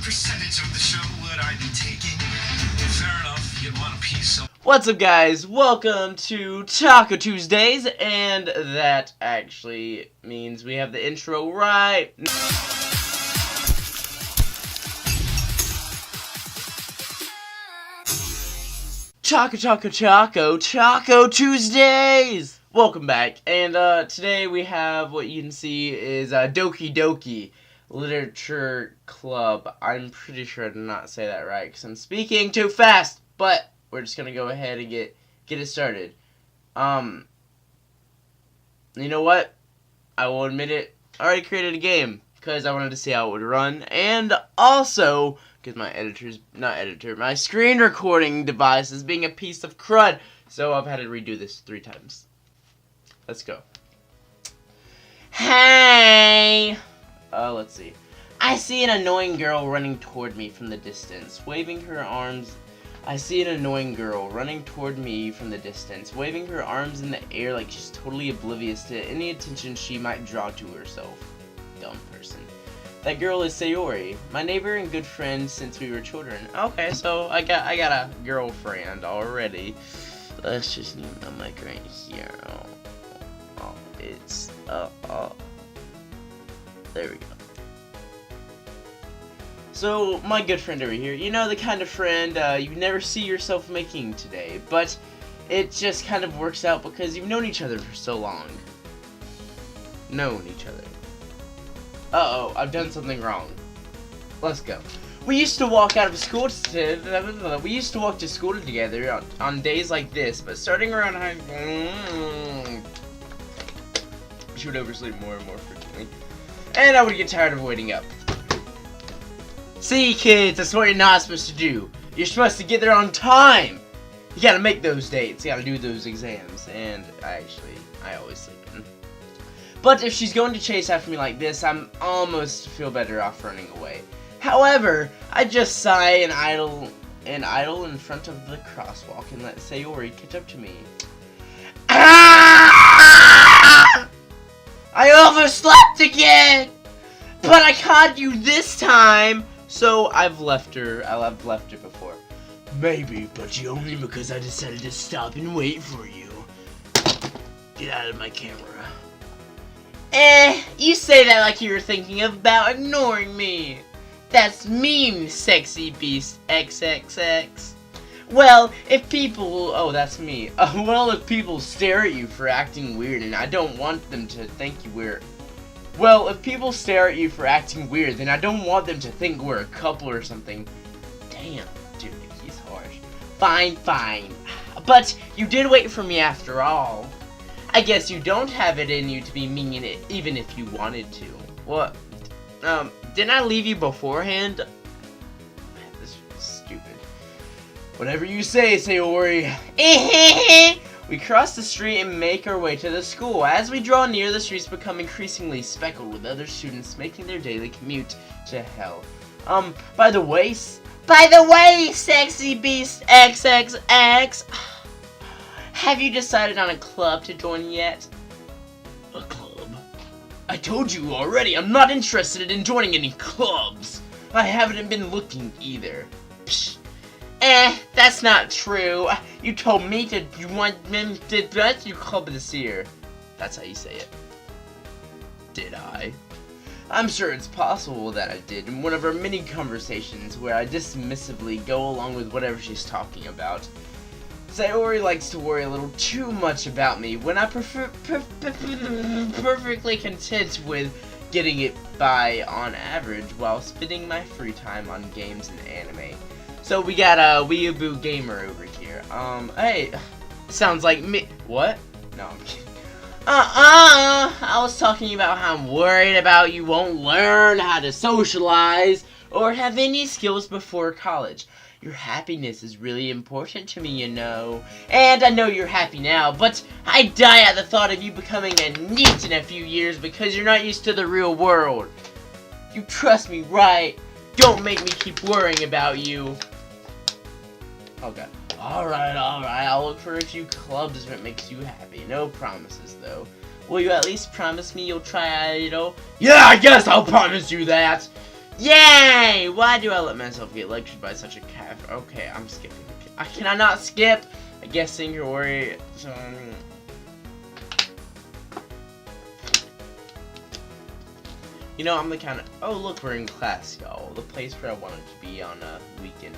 percentage of the show would I be taking? Fair enough, you'd want a piece of... What's up, guys? Welcome to Taco Tuesdays, and that actually means we have the intro right. Taco Tuesdays! Welcome back, and today we have what you can see is Doki Literature Club. I'm pretty sure I did not say that right because I'm speaking too fast, but we're just gonna go ahead and get it started. You know what? I will admit it. I already created a game because I wanted to see how it would run, and also because my screen recording device is being a piece of crud, so I've had to redo this 3 times. Let's go. Hey! Let's see. I see an annoying girl running toward me from the distance, waving her arms. I see an annoying girl running toward me from the distance, waving her arms in the air like she's totally oblivious to any attention she might draw to herself. Dumb person. That girl is Sayori, my neighbor and good friend since we were children. Okay, so I got a girlfriend already. Let's just name the mic right here. It's there we go. So, my good friend over here, you know, the kind of friend you never see yourself making today, but it just kind of works out because you've known each other for so long. Uh-oh, I've done something wrong. Let's go. We used to walk to school together on days like this, but starting around high she would oversleep more and more frequently, and I would get tired of waiting up. See, kids, that's what you're not supposed to do. You're supposed to get there on time. You gotta make those dates. You gotta do those exams. And I always sleep in. But if she's going to chase after me like this, I'm almost feel better off running away. However, I just sigh and idle in front of the crosswalk and let Sayori catch up to me. Ah! I overslept again! But I caught you this time! So I've left her before. Maybe, but only because I decided to stop and wait for you. Get out of my camera. You say that like you were thinking about ignoring me. That's mean, sexy beast XXX. Well, if people... Oh, that's me. Well, if people stare at you for acting weird and I don't want them to think you weird... Well, if people stare at you for acting weird, then I don't want them to think we're a couple or something. Damn, dude, he's harsh. Fine. But you did wait for me after all. I guess you don't have it in you to be mean even if you wanted to. What? Didn't I leave you beforehand? This is stupid. Whatever you say, Sayori. We cross the street and make our way to the school. As we draw near, the streets become increasingly speckled with other students making their daily commute to hell. By the way, sexy beast XXX, have you decided on a club to join yet? A club? I told you already, I'm not interested in joining any clubs. I haven't been looking either. Psh. That's not true. You told me you want me to dress your club this year. That's how you say it. Did I? I'm sure it's possible that I did in one of our many conversations where I dismissively go along with whatever she's talking about. Sayori likes to worry a little too much about me when I'm perfectly content with getting it by on average while spending my free time on games and anime. So we got a weeaboo gamer over here. Hey, sounds like me. What? No, I'm kidding. I was talking about how I'm worried about you won't learn how to socialize or have any skills before college. Your happiness is really important to me, you know. And I know you're happy now, but I die at the thought of you becoming a NEET in a few years because you're not used to the real world. You trust me, right? Don't make me keep worrying about you. Okay. Alright, I'll look for a few clubs if it makes you happy. No promises, though. Will you at least promise me you'll try Idol? Yeah, I guess I'll promise you that! Yay! Why do I let myself get lectured by such a calf? Okay, I'm skipping. Can I not skip? I guess Sayori. You know, I'm the kind of. Oh, look, we're in class, y'all. The place where I wanted to be on a weekend.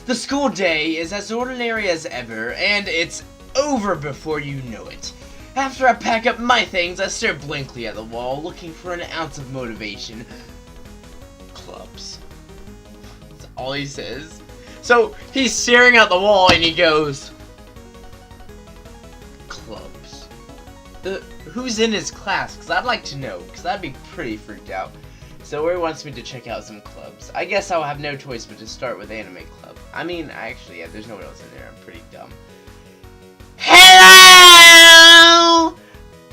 The school day is as ordinary as ever, and it's over before you know it. After I pack up my things, I stare blankly at the wall, looking for an ounce of motivation. Clubs. That's all he says. So, he's staring at the wall and he goes, clubs. Who's in his class? Because I'd like to know, because I'd be pretty freaked out. So, he wants me to check out some clubs. I guess I'll have no choice but to start with anime club. I mean, actually, yeah, there's no one else in there. I'm pretty dumb. Hello!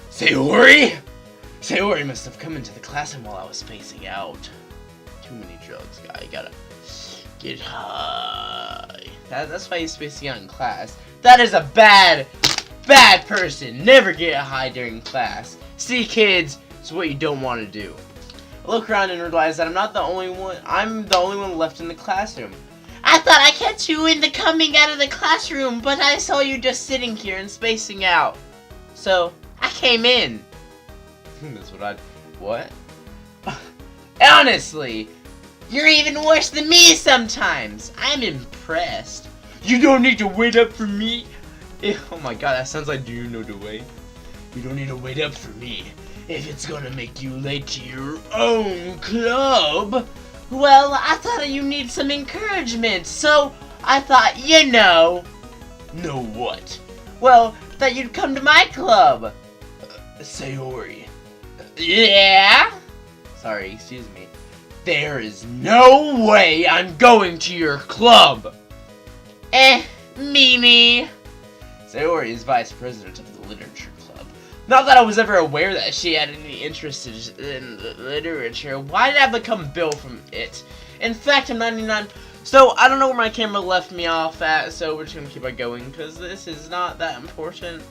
Sayori? Sayori must have come into the classroom while I was spacing out. Too many drugs, guy. Gotta get high. That's why he's spacing out in class. That is a bad person. Never get high during class. See, kids, it's what you don't want to do. I look around and realize that I'm not the only one. I'm the only one left in the classroom. I thought I catch you in the coming out of the classroom, but I saw you just sitting here and spacing out. So, I came in. That's what? Honestly, you're even worse than me sometimes. I'm impressed. You don't need to wait up for me. Oh my god, that sounds like, do you know the way? You don't need to wait up for me if it's gonna make you late to your own club. Well, I thought you need some encouragement, so I thought, you know. Know what? Well, that you'd come to my club. Sayori. Yeah? Sorry, excuse me. There is no way I'm going to your club. Mimi. Sayori is vice president of the literature club. Not that I was ever aware that she had any interest in literature. Why did I become Bill from it? In fact, I'm 99. So, I don't know where my camera left me off at, so we're just gonna keep on going, because this is not that important.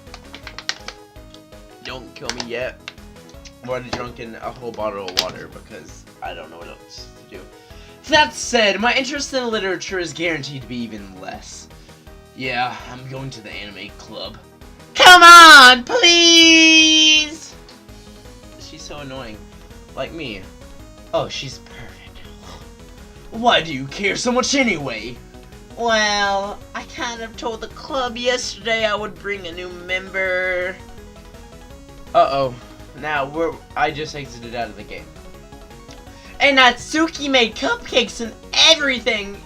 Don't kill me yet. I'm already drunk in a whole bottle of water, because I don't know what else to do. That said, my interest in literature is guaranteed to be even less. Yeah, I'm going to the anime club. Come on, please! She's so annoying. Like me. Oh, she's perfect. Why do you care so much anyway? Well, I kind of told the club yesterday I would bring a new member. Uh-oh. Now, I just exited out of the game. And Natsuki made cupcakes and everything.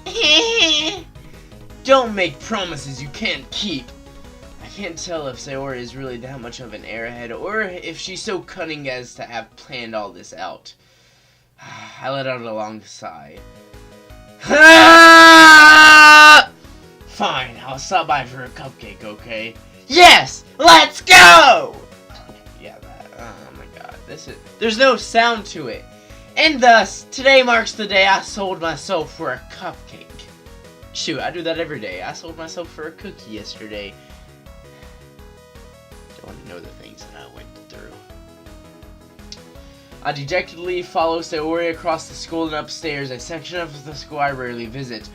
Don't make promises you can't keep. I can't tell if Sayori is really that much of an airhead, or if she's so cunning as to have planned all this out. I let out a long sigh. Fine, I'll stop by for a cupcake, okay? Yes! Let's go! Yeah, oh my god, there's no sound to it. And thus, today marks the day I sold myself for a cupcake. Shoot, I do that every day. I sold myself for a cookie yesterday. Don't want to know the things that I went through. I dejectedly follow Sayori across the school and upstairs, a section of the school I rarely visit,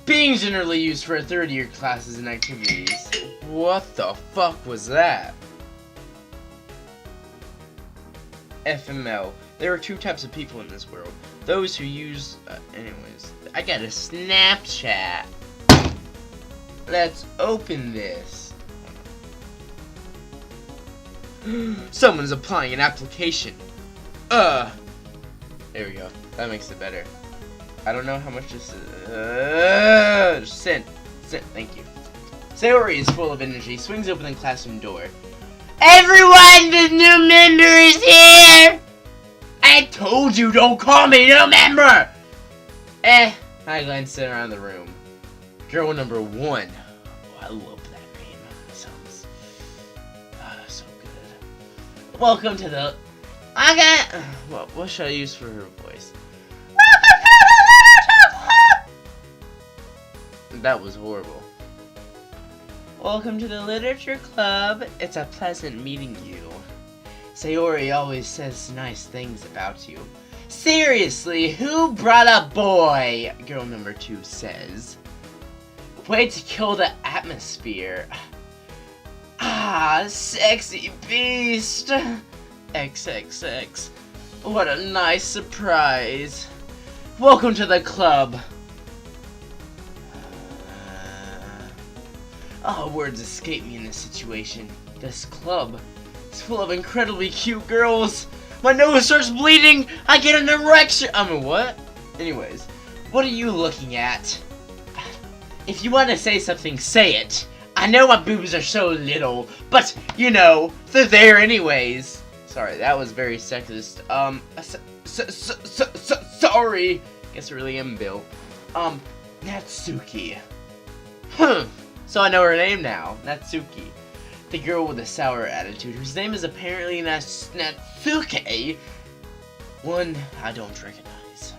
being generally used for third-year classes and activities. What the fuck was that? FML. There are two types of people in this world. Those who use... anyways, I got a Snapchat. Let's open this. Someone's applying an application. There we go. That makes it better. I don't know how much this is. Send. Thank you. Sayori is full of energy, swings open the classroom door. Everyone, the new member is here! I told you, don't call me new member! I glanced around the room. Girl number 1. Oh, I love that name. That sounds so good. Welcome to the... what should I use for her voice? That was horrible. Welcome to the literature club. It's a pleasant meeting you. Sayori always says nice things about you. Seriously, who brought a boy? Girl number 2 says. Way to kill the atmosphere. Ah, sexy beast. XXX. What a nice surprise. Welcome to the club. Words escape me in this situation. This club is full of incredibly cute girls. My nose starts bleeding. I get an erection. What? Anyways, what are you looking at? If you want to say something, say it. I know my boobs are so little, but, you know, they're there anyways. Sorry, that was very sexist. Sorry. Guess I really am Bill. Natsuki. So I know her name now. Natsuki. The girl with a sour attitude, whose name is apparently Natsuke. One I don't recognize.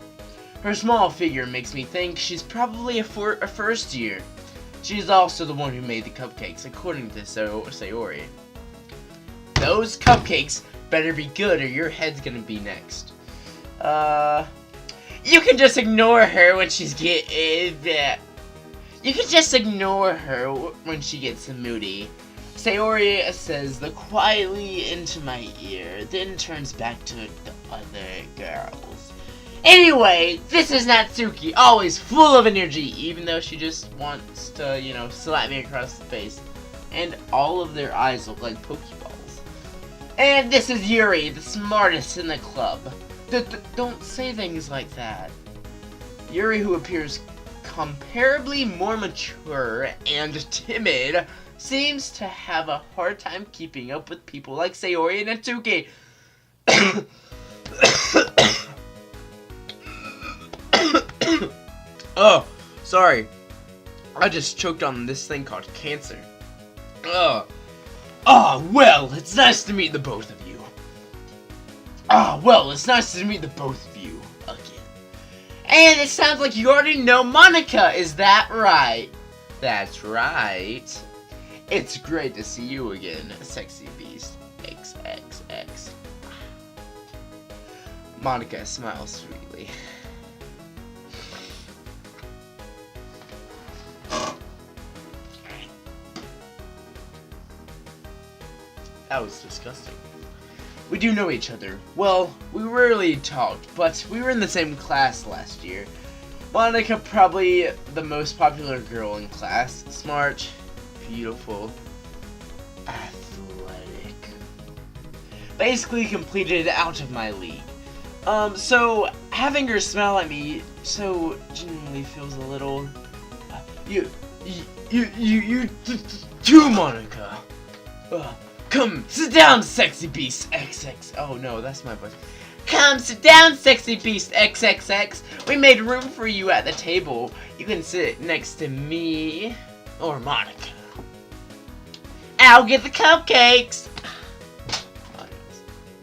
Her small figure makes me think she's probably a first year. She's also the one who made the cupcakes, according to Sayori. Those cupcakes better be good or your head's gonna be next. You can just ignore her when she's You can just ignore her when she gets moody. Sayori says quietly into my ear, then turns back to the other girls. Anyway, this is Natsuki, always full of energy, even though she just wants to, you know, slap me across the face. And all of their eyes look like Pokeballs. And this is Yuri, the smartest in the club. Don't say things like that. Yuri, who appears comparably more mature and timid, seems to have a hard time keeping up with people like Sayori and Natsuki. Oh, sorry. I just choked on this thing called cancer. Well, it's nice to meet the both of you. It's nice to meet the both of you again. And it sounds like you already know Monica, is that right? That's right. It's great to see you again, sexy beast. XXX. Monica smiles sweetly. That was disgusting. We do know each other. Well, we rarely talked, but we were in the same class last year. Monica, probably the most popular girl in class. Smart, beautiful, athletic. Basically completed out of my league. So having her smile at me so genuinely feels a little. You too, Monica. Come, sit down, sexy beast, XX. Oh no, that's my voice. Come, sit down, sexy beast, XXX. We made room for you at the table. You can sit next to me or Monica. I'll get the cupcakes.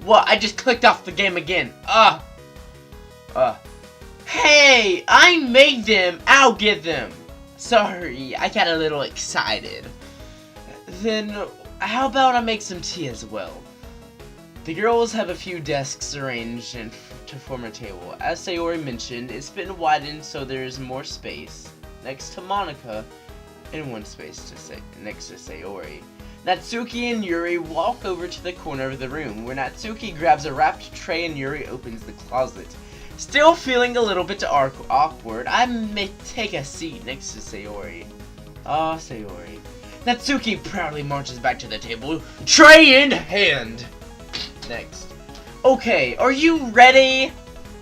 What? I just clicked off the game again. Hey, I made them. I'll get them. Sorry, I got a little excited. Then, how about I make some tea as well? The girls have a few desks arranged to form a table. As Sayori mentioned, it's been widened so there is more space next to Monica and one space next to Sayori. Natsuki and Yuri walk over to the corner of the room, where Natsuki grabs a wrapped tray and Yuri opens the closet. Still feeling a little bit awkward, I may take a seat next to Sayori. Sayori. Natsuki proudly marches back to the table, tray in hand. Next. Okay, are you ready?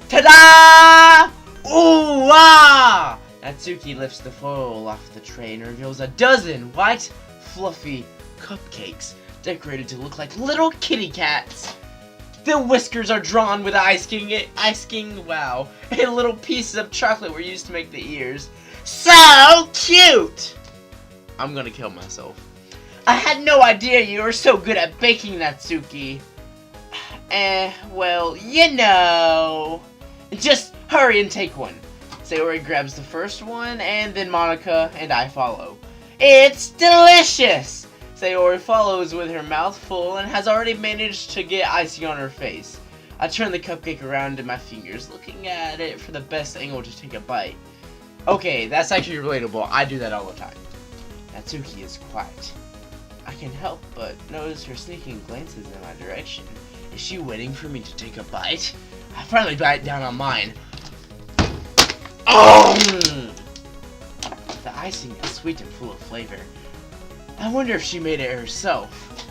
Ta-da! Ooh, ah! Natsuki lifts the foil off the tray and reveals a dozen white, fluffy cupcakes decorated to look like little kitty cats. The whiskers are drawn with icing, wow, and little pieces of chocolate were used to make the ears. So cute! I'm gonna kill myself. I had no idea you were so good at baking, Natsuki. Well, you know. Just hurry and take one. Sayori grabs the first one, and then Monica and I follow. It's delicious! Sayori follows with her mouth full and has already managed to get icing on her face. I turn the cupcake around in my fingers, looking at it for the best angle to take a bite. Okay, that's actually relatable. I do that all the time. Natsuki is quiet. I can help but notice her sneaking glances in my direction. Is she waiting for me to take a bite? I finally bite down on mine. Oh! The icing is sweet and full of flavor. I wonder if she made it herself.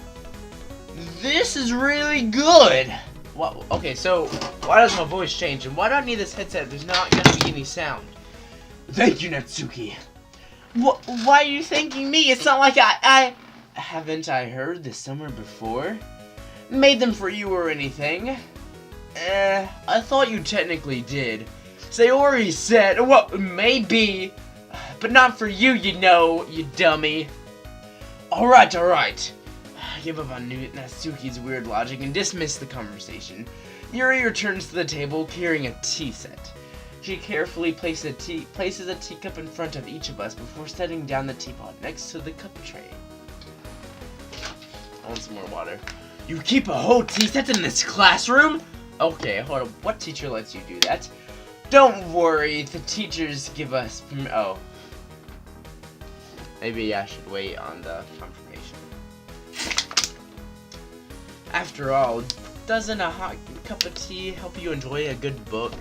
This is really good! Well, okay, so why does my voice change? And why do I need this headset? There's not gonna be any sound. Thank you, Natsuki. Why are you thanking me? It's not like I haven't I heard this somewhere before? Made them for you or anything? I thought you technically did. Sayori said, well, maybe, but not for you, you know, you dummy. Alright. I give up on Natsuki's weird logic and dismiss the conversation. Yuri returns to the table carrying a tea set. She carefully places a teacup in front of each of us before setting down the teapot next to the cup tray. I want some more water. You keep a whole tea set in this classroom? Okay, hold on. What teacher lets you do that? Don't worry, the teachers give us oh. Maybe I should wait on the confirmation. After all, doesn't a hot cup of tea help you enjoy a good book?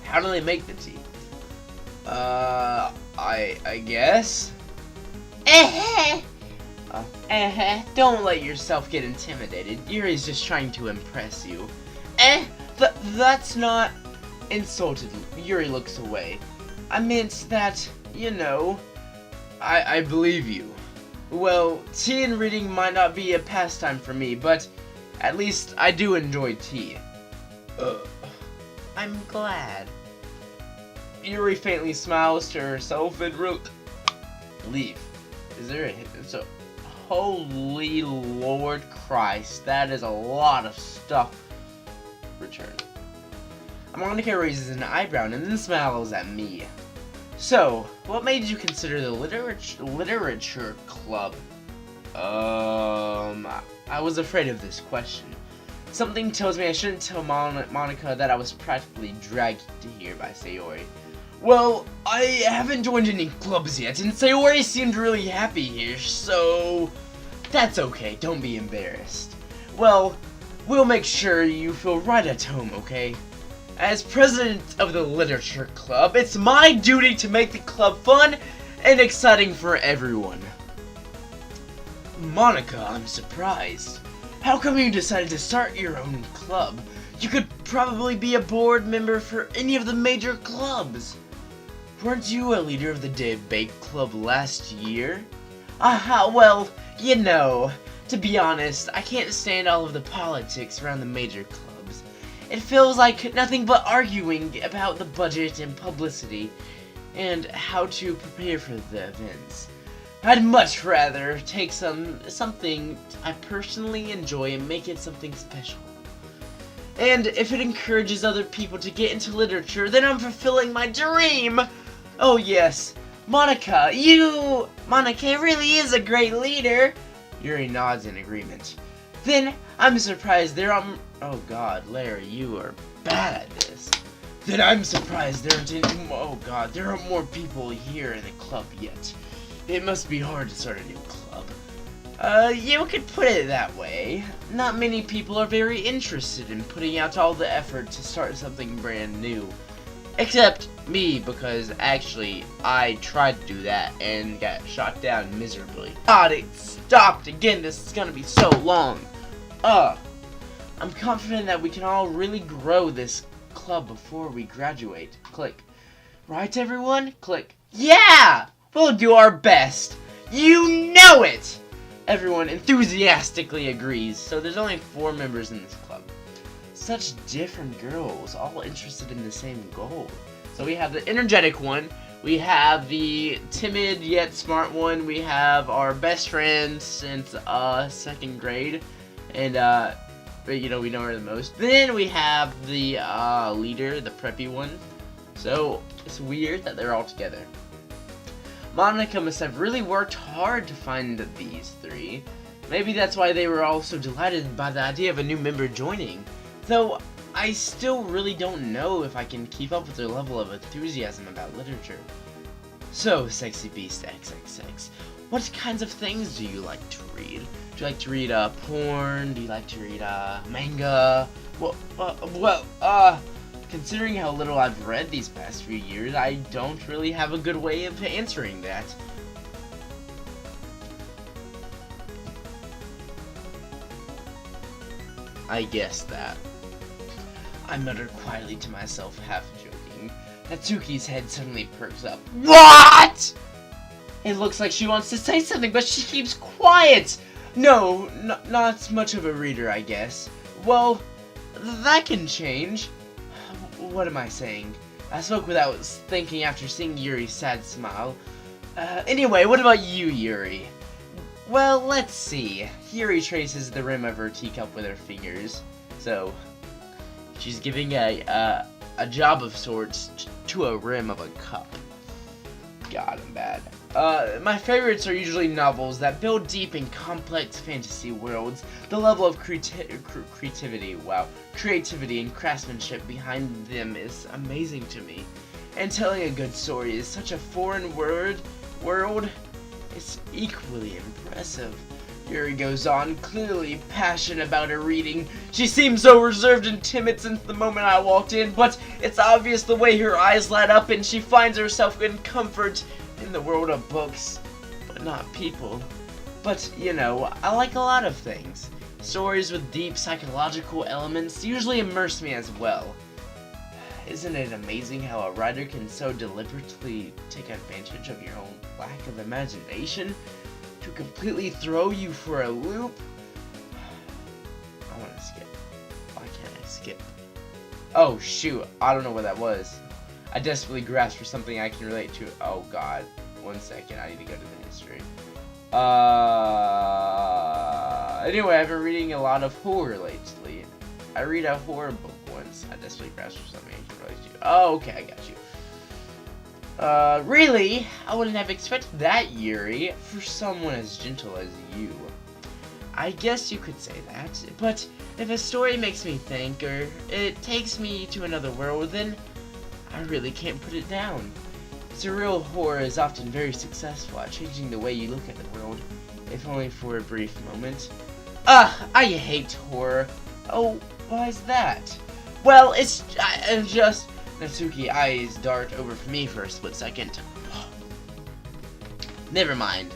How do they make the tea? I guess? Don't let yourself get intimidated. Yuri's just trying to impress you. That's not insulted. Yuri looks away. I meant that, you know, I believe you. Well, tea and reading might not be a pastime for me, but at least I do enjoy tea. I'm glad. Yuri faintly smiles to herself and leave. Is there a hit? So, holy Lord Christ, that is a lot of stuff. Return. Monica raises an eyebrow and then smiles at me. So, what made you consider the literature club? I was afraid of this question. Something tells me I shouldn't tell Monica that I was practically dragged here by Sayori. Well, I haven't joined any clubs yet, and Sayori seemed really happy here, so that's okay, don't be embarrassed. Well, we'll make sure you feel right at home, okay? As president of the literature club, it's my duty to make the club fun and exciting for everyone. Monica, I'm surprised. How come you decided to start your own club? You could probably be a board member for any of the major clubs. Weren't you a leader of the debate club last year? Aha, well, you know, to be honest, I can't stand all of the politics around the major clubs. It feels like nothing but arguing about the budget and publicity, and how to prepare for the events. I'd much rather take something I personally enjoy and make it something special. And if it encourages other people to get into literature, then I'm fulfilling my dream! Oh yes, Monica really is a great leader! Yuri nods in agreement. Then, I'm surprised there aren't... Oh god, Larry, you are bad at this. Then I'm surprised there aren't any... Oh god, there aren't more people here in the club yet. It must be hard to start a new club. You could put it that way. Not many people are very interested in putting out all the effort to start something brand new. Except me, because actually, I tried to do that and got shot down miserably. God, it stopped again. This is gonna be so long. I'm confident that we can all really grow this club before we graduate. Click. Right, everyone? Click. Yeah! We'll do our best. You know it! Everyone enthusiastically agrees, so there's only 4 members in this club. Such different girls, all interested in the same goal. So we have the energetic one, we have the timid yet smart one, we have our best friend since 2nd grade, and you know, we know her the most. Then we have the leader, the preppy one. So it's weird that they're all together. Monica must have really worked hard to find these 3. Maybe that's why they were all so delighted by the idea of a new member joining. Though, I still really don't know if I can keep up with their level of enthusiasm about literature. So, Sexy Beast XXX, what kinds of things do you like to read? Do you like to read, porn? Do you like to read, manga? Considering how little I've read these past few years, I don't really have a good way of answering that. I guessed that. I muttered quietly to myself, half joking. Natsuki's head suddenly perks up. What?! It looks like she wants to say something, but she keeps quiet! No, not much of a reader, I guess. Well, that can change. What am I saying? I spoke without thinking after seeing Yuri's sad smile. Anyway, what about you, Yuri? Well, let's see. Yuri traces the rim of her teacup with her fingers. So, she's giving a job of sorts to a rim of a cup. God, I'm bad. My favorites are usually novels that build deep and complex fantasy worlds. The level of creativity and craftsmanship behind them is amazing to me. And telling a good story is such a foreign world. It's equally impressive. Yuri goes on, clearly passionate about her reading. She seems so reserved and timid since the moment I walked in, but it's obvious the way her eyes light up and she finds herself in comfort in the world of books, but not people. But, you know, I like a lot of things. Stories with deep psychological elements usually immerse me as well. Isn't it amazing how a writer can so deliberately take advantage of your own lack of imagination to completely throw you for a loop? I want to skip. Why can't I skip? Oh shoot, I don't know what that was. I desperately grasped for something I can relate to. Oh god. 1 second, I need to go to the history. Anyway, I've been reading a lot of horror lately. I read a horror book once. I desperately grasped for something I can relate to. Oh, okay, I got you. Really? I wouldn't have expected that, Yuri, for someone as gentle as you. I guess you could say that, but if a story makes me think, or it takes me to another world, then I really can't put it down. Surreal horror is often very successful at changing the way you look at the world, if only for a brief moment. I hate horror. Oh, why is that? Well, it's just... Natsuki eyes dart over for me for a split second. Never mind.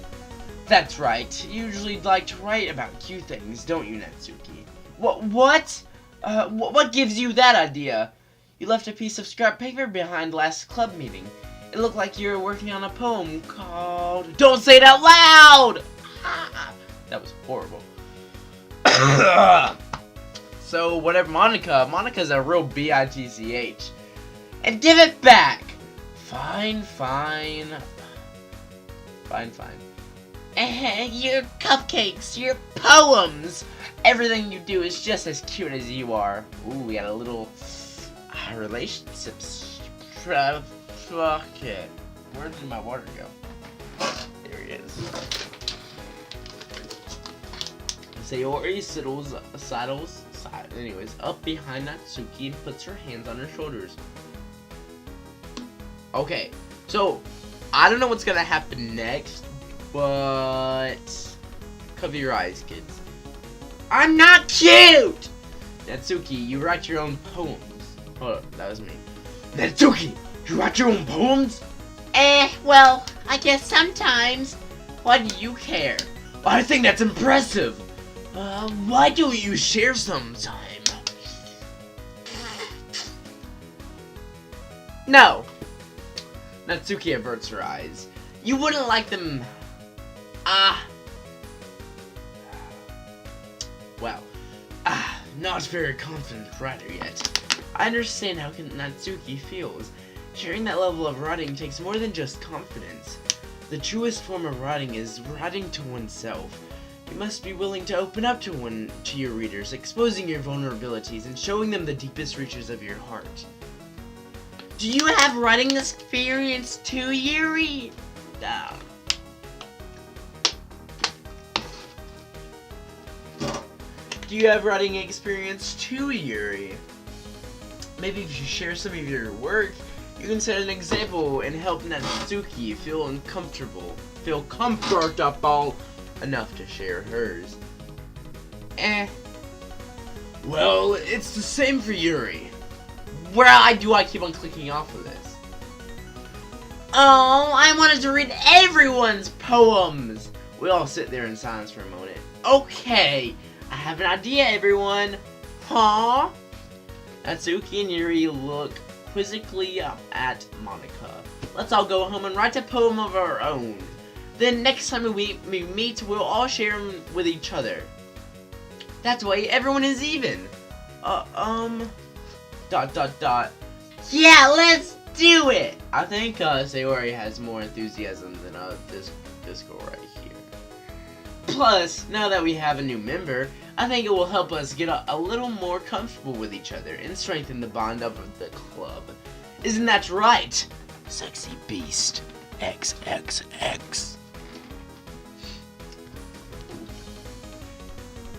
That's right. You usually like to write about cute things, don't you, Natsuki? What? What gives you that idea? You left a piece of scrap paper behind last club meeting. It looked like you were working on a poem called... Don't say it out loud! That was horrible. So, whatever, Monica's a real bitch. And give it back! Fine. Your cupcakes, your poems! Everything you do is just as cute as you are. Ooh, we got a little... relationships. Fuck it. Where did my water go? There it is. Sayori sidles, anyways, up behind Natsuki and puts her hands on her shoulders. Okay, so, I don't know what's gonna happen next, but... cover your eyes, kids. I'm not cute! Natsuki, you write your own poems. Hold up, that was me. Natsuki, you write your own poems? Well, I guess sometimes. Why do you care? I think that's impressive. Why don't you share sometime? No. Natsuki averts her eyes. You wouldn't like them... Well, not very confident writer yet. I understand how Natsuki feels. Sharing that level of writing takes more than just confidence. The truest form of writing is writing to oneself. You must be willing to open up to your readers, exposing your vulnerabilities and showing them the deepest reaches of your heart. Do you have writing experience too, Yuri? Do you have writing experience too, Yuri? Maybe if you share some of your work, you can set an example and help Natsuki feel comfortable enough to share hers. Well, it's the same for Yuri. Why do I keep on clicking off of this? Oh, I wanted to read everyone's poems. We all sit there in silence for a moment. Okay, I have an idea, everyone. Huh? Natsuki and Yuri look quizzically up at Monica. Let's all go home and write a poem of our own. Then next time we meet, we'll all share them with each other. That way, everyone is even. Yeah, let's do it! I think, Sayori has more enthusiasm than, this girl right here. Plus, now that we have a new member, I think it will help us get a little more comfortable with each other and strengthen the bond of the club. Isn't that right? Sexy Beast XXX.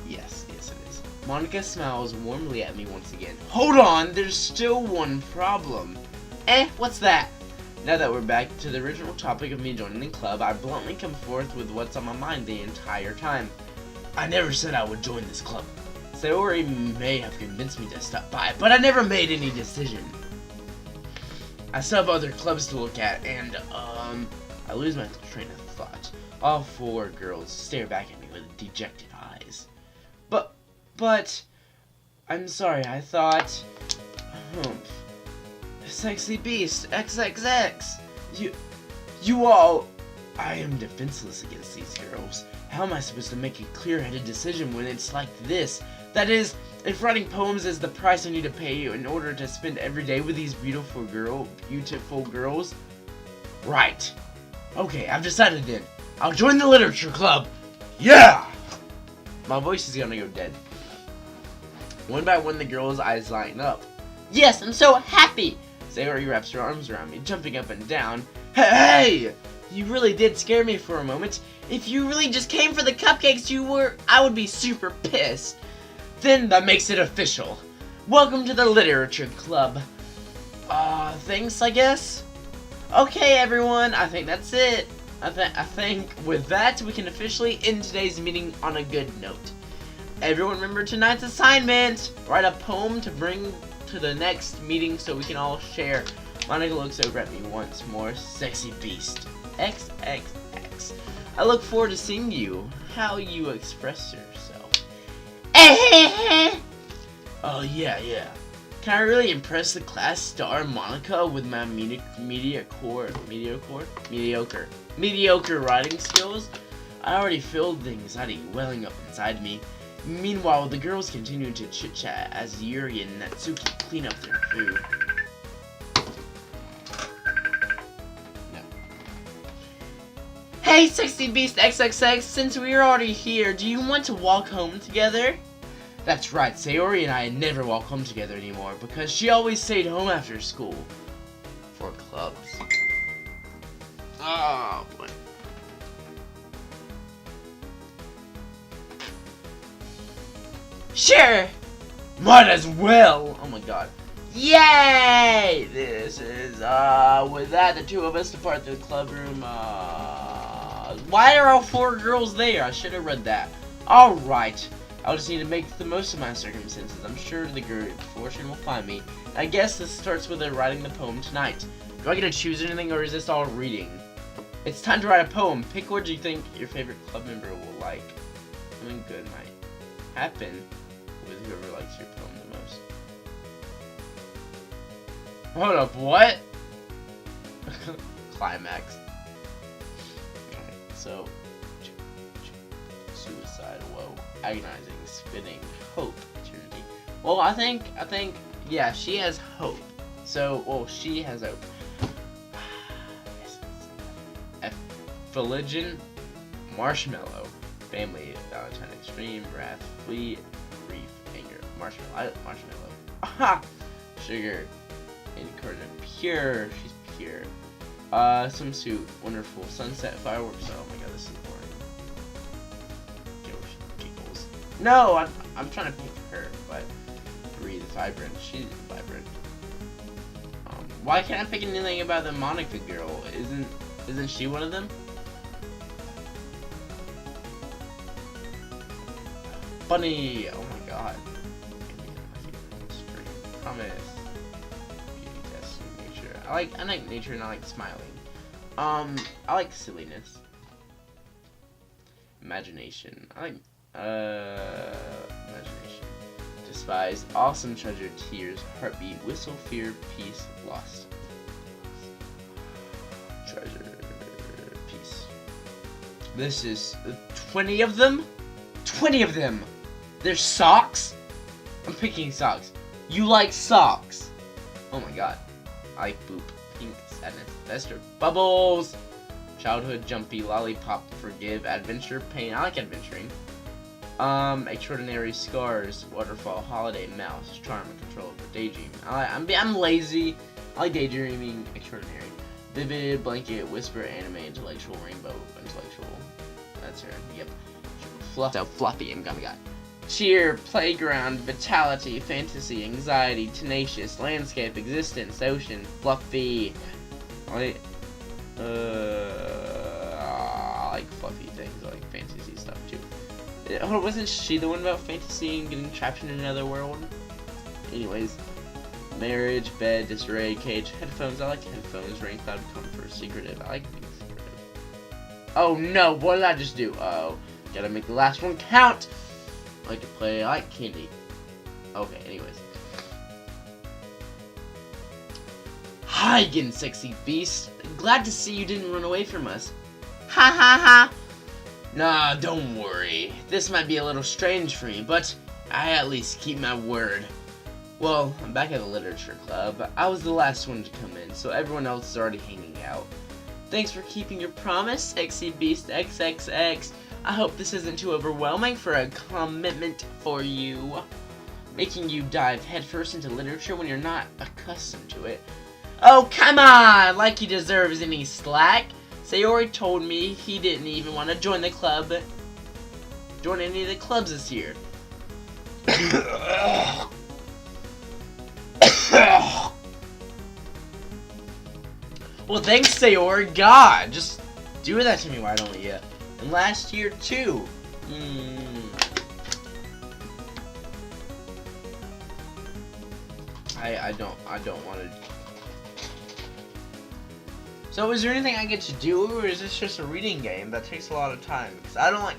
Yes, it is. Monica smiles warmly at me once again. Hold on, there's still one problem. What's that? Now that we're back to the original topic of me joining the club, I bluntly come forth with what's on my mind the entire time. I never said I would join this club. Sayori may have convinced me to stop by, but I never made any decision. I still have other clubs to look at, and, I lose my train of thought. All four girls stare back at me with dejected eyes. But, I'm sorry, I thought, Sexy Beast XXX. You all, I am defenseless against these girls. How am I supposed to make a clear-headed decision when it's like this? That is, if writing poems is the price I need to pay in order to spend every day with these beautiful girls. Right. Okay, I've decided then. I'll join the literature club. Yeah! My voice is gonna go dead. One by one, the girls' eyes lighten up. Yes, I'm so happy! Sayori wraps her arms around me, jumping up and down. Hey! You really did scare me for a moment. If you really just came for the cupcakes, I would be super pissed. Then that makes it official. Welcome to the literature club. Thanks, I guess? Okay, everyone, I think that's it. I think with that, we can officially end today's meeting on a good note. Everyone remember tonight's assignment. Write a poem to bring to the next meeting so we can all share. Monica looks over at me once more. Sexy Beast XXX. I look forward to seeing you. How you express yourself. Oh yeah. Can I really impress the class star Monica with my mediocre writing skills? I already feel the anxiety welling up inside me. Meanwhile, the girls continue to chit-chat as Yuri and Natsuki clean up their food. No. Hey, Sexy Beast XXX, since we're already here, do you want to walk home together? That's right, Sayori and I never walk home together anymore because she always stayed home after school. For clubs. Oh, boy. Sure! Might as well! Oh my god. Yay! This is, with that, the two of us depart the club room, why are all four girls there? I should have read that. Alright. I'll just need to make the most of my circumstances. I'm sure the good fortune will find me. I guess this starts with writing the poem tonight. Do I get to choose anything, or is this all reading? It's time to write a poem. Pick what you think your favorite club member will like. Something good might happen with whoever likes your poem the most. Hold up, what? Climax. Okay, so suicide, whoa, agonizing, spinning, hope, eternity. Well, I think, yeah, she has hope. So, well, she has hope. Effulgent, marshmallow, family, Valentine, extreme, wrath, flee, grief, anger, marshmallow, aha, sugar, incarnate, pure, she's pure, swimsuit, wonderful, sunset, fireworks, oh my god, this is boring, giggles, No, I'm trying to pick her, but Breathe Vibrant. She's vibrant. Why can't I pick anything about the Monica girl? Isn't she one of them? Bunny! Oh my god. Promise. Beauty, destiny, nature. I like nature and I like smiling. I like silliness. Imagination. I like imagination. Despise, awesome treasure, tears, heartbeat, whistle, fear, peace, lost. Treasure, peace. This is 20 of them? 20 of them! There's socks? I'm picking socks. You like socks? Oh my god. I like boop, pink, sadness, fester, bubbles, childhood, jumpy, lollipop, forgive, adventure, pain. I like adventuring. Extraordinary scars, waterfall, holiday, mouse, charm, control, daydream. I'm lazy. I like daydreaming, extraordinary. Vivid, blanket, whisper, anime, intellectual, rainbow, intellectual. That's her. Yep. Fluff, so fluffy, I'm gonna got. Cheer, playground, vitality, fantasy, anxiety, tenacious, landscape, existence, ocean, fluffy. I like fluffy things. I like fantasy stuff too. Oh, wasn't she the one about fantasy and getting trapped in another world? Anyways, marriage, bed, disarray, cage, headphones. I like headphones. Rain cloud, comfort, secretive. I like being secretive. Oh no! What did I just do? Oh, gotta make the last one count. I like to play. I like candy. Okay. Anyways. Hi again, sexy beast. Glad to see you didn't run away from us. Ha ha ha. Nah, don't worry. This might be a little strange for me, but I at least keep my word. Well, I'm back at the literature club. I was the last one to come in, so everyone else is already hanging out. Thanks for keeping your promise, sexy beast XXX. I hope this isn't too overwhelming for a commitment for you. Making you dive headfirst into literature when you're not accustomed to it. Oh, come on! Like he deserves any slack. Sayori told me he didn't even want to join the club. Join any of the clubs this year. Well, thanks, Sayori. God, just do that to me, why don't you? And last year, too. I don't want to. So, is there anything I get to do, or is this just a reading game that takes a lot of time? Because I don't like.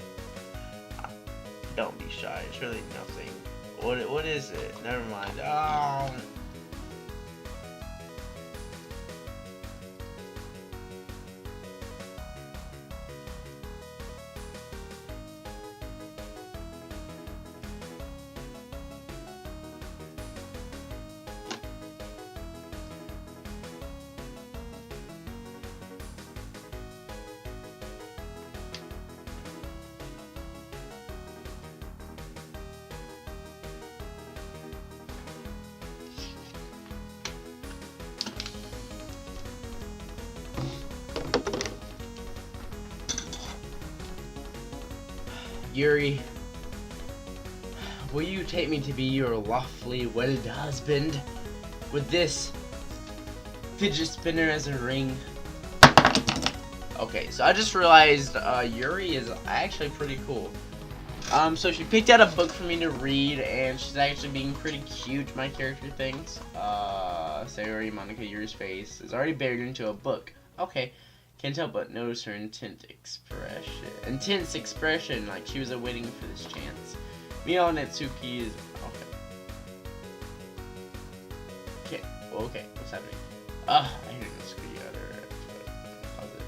Don't be shy. It's really nothing. What is it? Never mind. Yuri, will you take me to be your lawfully wedded husband with this fidget spinner as a ring? Okay, so I just realized Yuri is actually pretty cool. So she picked out a book for me to read, and she's actually being pretty cute, my character thinks. Sayori, Monica, Yuri's face is already buried into a book. Okay. Can't help but notice her intense expression, like she was waiting for this chance. Mio Natsuki is okay. Okay, what's happening? I hear Natsuki other closet.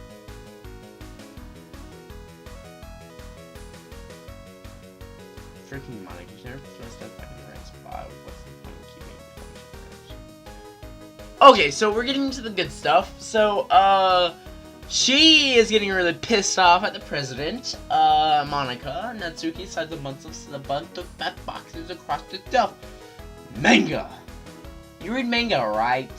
Freaking Monica, she never puts my stuff back in the right spot. What's the point of keeping it? Okay, so we're getting into the good stuff. So, she is getting really pissed off at the president. Monica, Natsuki decides a bunch of fat boxes across the shelf. Manga! You read manga, right?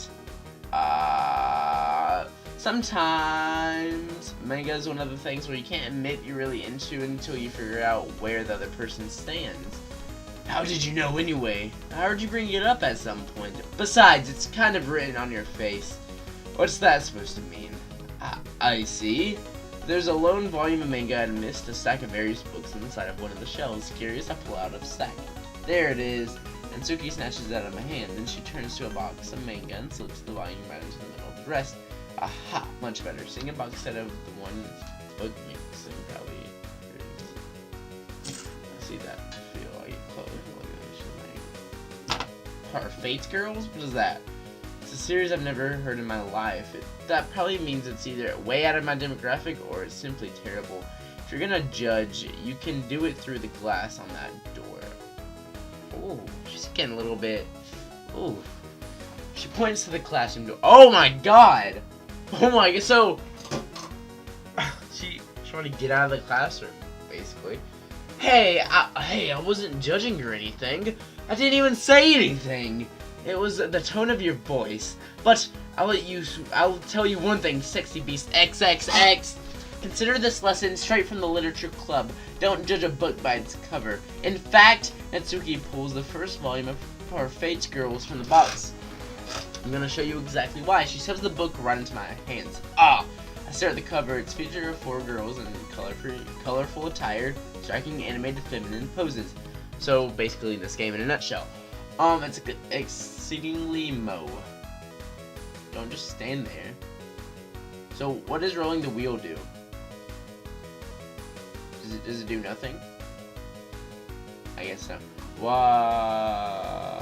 Sometimes manga is one of the things where you can't admit you're really into until you figure out where the other person stands. How did you know anyway? I heard you bring it up at some point. Besides, it's kind of written on your face. What's that supposed to mean? I see. There's a lone volume of manga and missed a stack of various books inside of one of the shelves. Curious, I pull out a stack. There it is. And Suki snatches it out of my hand. Then she turns to a box of manga and slips the volume right into the middle of the rest. Aha! Much better. Seeing a box set of the one book makes him probably I see that. Feel like clothes. Our Fate Girls? What is that? It's a series I've never heard in my life. That probably means it's either way out of my demographic or it's simply terrible. If you're gonna judge, you can do it through the glass on that door. Oh, she's getting a little bit. Oh. She points to the classroom door. Oh my god! Oh my god, so she's trying to get out of the classroom, basically. Hey, I wasn't judging or anything. I didn't even say anything. It was the tone of your voice. But I'll tell you one thing, Sexy Beast XXX. Consider this lesson straight from the literature club. Don't judge a book by its cover. In fact, Natsuki pulls the first volume of her Fate's Girls from the box. I'm gonna show you exactly why. She shoves the book right into my hands. I stare at the cover. It's featured of 4 girls in colorful attire, striking animated feminine poses. So basically this game in a nutshell. It's exceedingly mo. Don't just stand there. So what does rolling the wheel do? Does it do nothing? I guess so. Wow.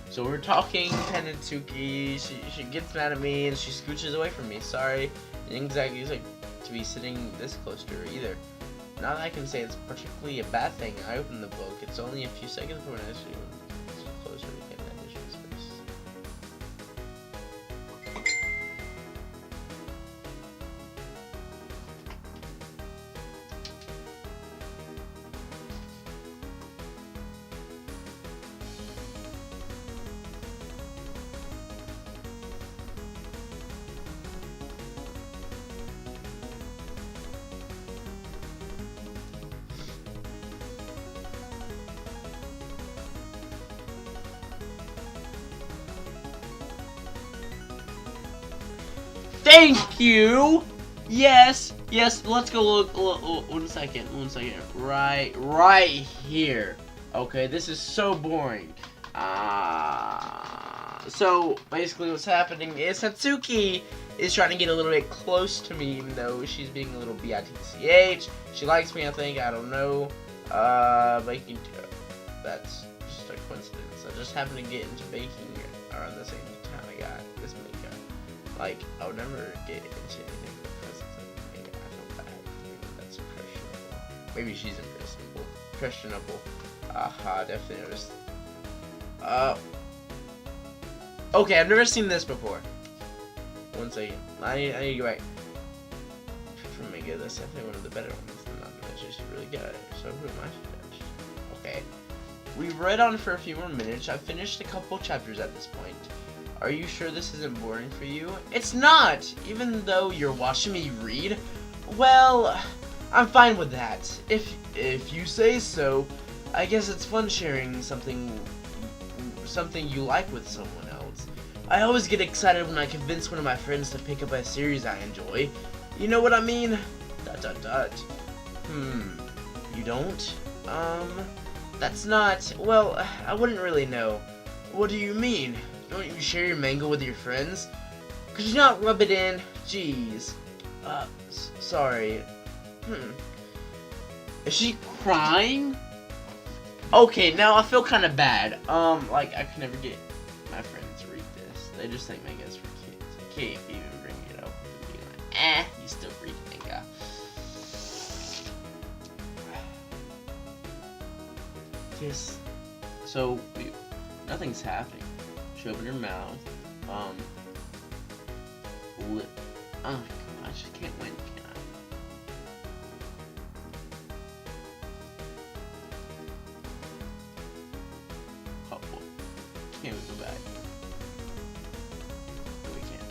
So we're talking Tenetsuki. She gets mad at me and she scooches away from me. Sorry, didn't exactly like to be sitting this close to her either. Not that I can say it's particularly a bad thing. I opened the book. It's only a few seconds before I actually closer to get that additional space. Thank you! Yes, let's go look, one second. Right here. Okay, this is so boring. So, basically what's happening is Satsuki is trying to get a little bit close to me, even though she's being a little bitch. She likes me, I think, I don't know. Baking, that's just a coincidence. I just happened to get into baking around the same time I got this makeup. Like, I would never get into anything because it's like, I feel bad. That's impressionable. Maybe she's impressionable. Aha, definitely noticed. Okay, I've never seen this before. One second. I need to go back. From Mega, that's definitely one of the better ones. Not to mention she's really good at it. So who am I to judge? Okay. We've read on for a few more minutes. I've finished a couple chapters at this point. Are you sure this isn't boring for you? It's not! Even though you're watching me read? Well, I'm fine with that. If you say so. I guess it's fun sharing something you like with someone else. I always get excited when I convince one of my friends to pick up a series I enjoy. You know what I mean? ... You don't? That's not... Well, I wouldn't really know. What do you mean? Don't you share your manga with your friends? Could you not rub it in? Jeez. Sorry. Is she crying? Okay, now I feel kind of bad. Like, I could never get my friends to read this. They just think manga's for kids. I can't even bring it up and be like, you still read manga. Yes. So, nothing's happening. She opened her mouth. Lip. Oh gosh, I can't win, can I? Oh boy. Can't we go back? No, we can't.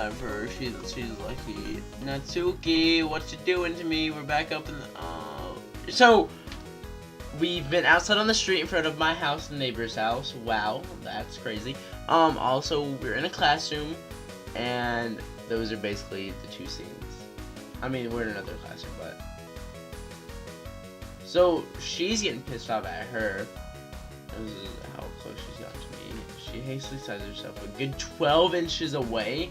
for her. She's lucky. Natsuki, what you doing to me? We're back up in the. So we've been outside on the street in front of my house and neighbor's house. Wow, that's crazy. Also we're in a classroom, and those are basically the two scenes. I mean, we're in another classroom, but. So she's getting pissed off at her. This is how close she's gotten to me. She hastily sizes herself a good 12 inches away.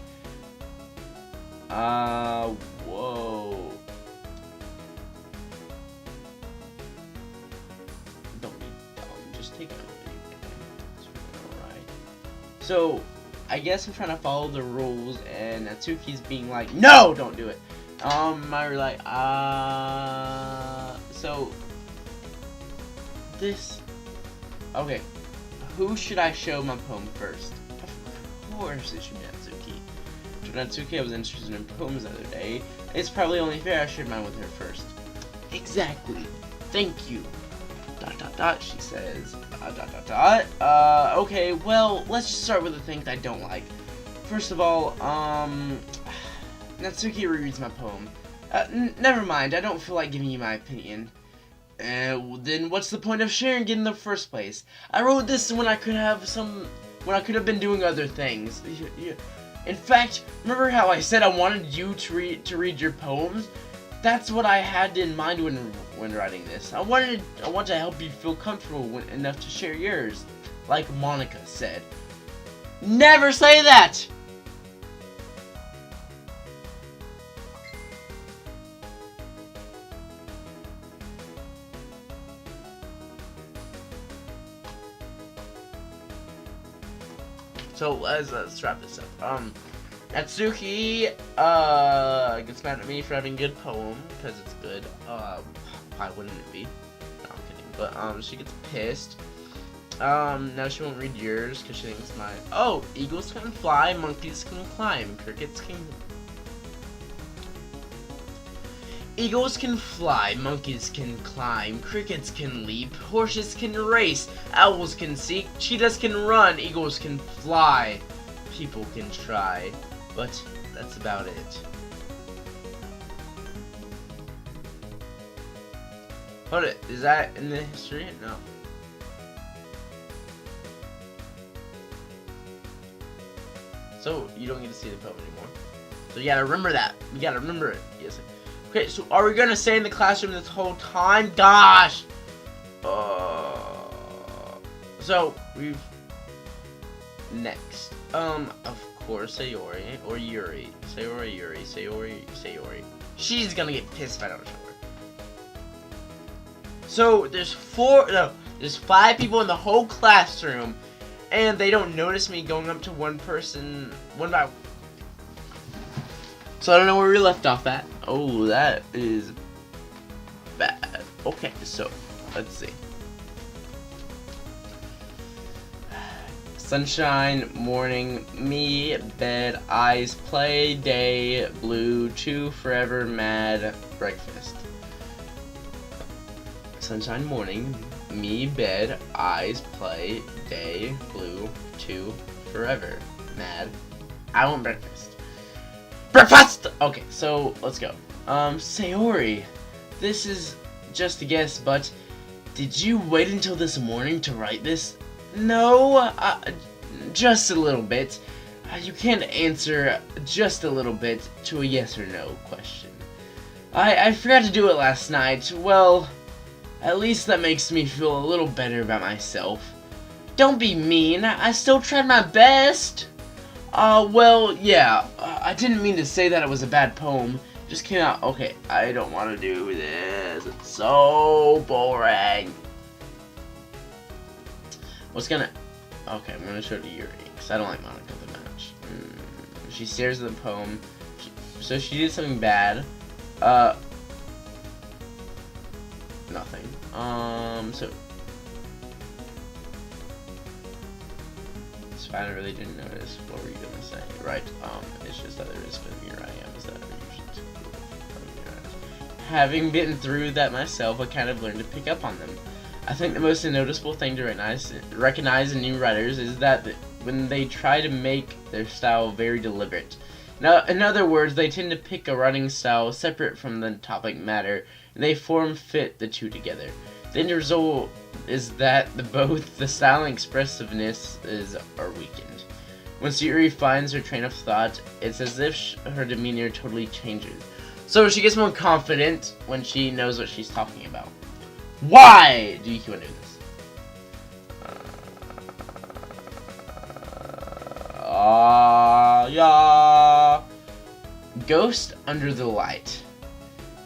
Whoa. Don't be dumb. Just take it over. Alright. So, I guess I'm trying to follow the rules, and Natsuki's being like, no, don't do it. Myra like, so, this, okay, who should I show my poem first? Of course it should be Natsuki. To Natsuki, I was interested in poems the other day. It's probably only fair I shared mine with her first. Exactly. Thank you. ... she says. ... Okay, well, let's just start with the things I don't like. First of all, Natsuki rereads my poem. Never mind, I don't feel like giving you my opinion. Then what's the point of sharing it in the first place? I wrote this when I could have been doing other things. In fact, remember how I said I wanted you to read your poems? That's what I had in mind when writing this. I wanted to help you feel comfortable enough to share yours, like Monica said. Never say that! So let's wrap this up. Natsuki gets mad at me for having a good poem because it's good. Why wouldn't it be? No, I'm kidding. But she gets pissed. Now she won't read yours because she thinks mine. Oh, eagles can fly, monkeys can climb, crickets can. Eagles can fly, monkeys can climb, crickets can leap, horses can race, owls can seek, cheetahs can run, eagles can fly, people can try, but that's about it. Hold it, is that in the history? No. So, you don't get to see the poem anymore. So you gotta remember that. You gotta remember it. Yes. Okay, so are we gonna stay in the classroom this whole time? Gosh! So, we've... Next. Of course, Sayori. Or Yuri. Sayori, Yuri. Sayori. She's gonna get pissed if I don't show her. So, there's 5 people in the whole classroom, and they don't notice me going up to one person, one by one. So I don't know where we left off at. Oh, that is bad. Okay, so let's see. Sunshine, morning, me, bed, eyes, play, day, blue, 2, forever, mad, breakfast. Sunshine, morning, me, bed, eyes, play, day, blue, 2, forever, mad, I want breakfast. Breakfast! Okay, so let's go. Sayori, this is just a guess, but did you wait until this morning to write this? No, just a little bit. You can't answer just a little bit to a yes or no question. I forgot to do it last night. Well, at least that makes me feel a little better about myself. Don't be mean, I still tried my best. Well, yeah, I didn't mean to say that it was a bad poem. It just came out. Okay, I don't want to do this. It's so boring. Okay, I'm gonna show it to Yuri, because I don't like Monica that much. She stares at the poem. So she did something bad. Nothing. So I really didn't notice. What were you gonna say? Right, it's just that there is here I am. Is that usually having been through that myself, I kind of learned to pick up on them. I think the most noticeable thing to recognize in new writers is that when they try to make their style very deliberate. Now, in other words, they tend to pick a writing style separate from the topic matter, and they fit the two together. The end result is that both the style and expressiveness are weakened. When Sayuri finds her train of thought, it's as if her demeanor totally changes. So she gets more confident when she knows what she's talking about. Why do you want to do this? Yeah. Ghost under the light.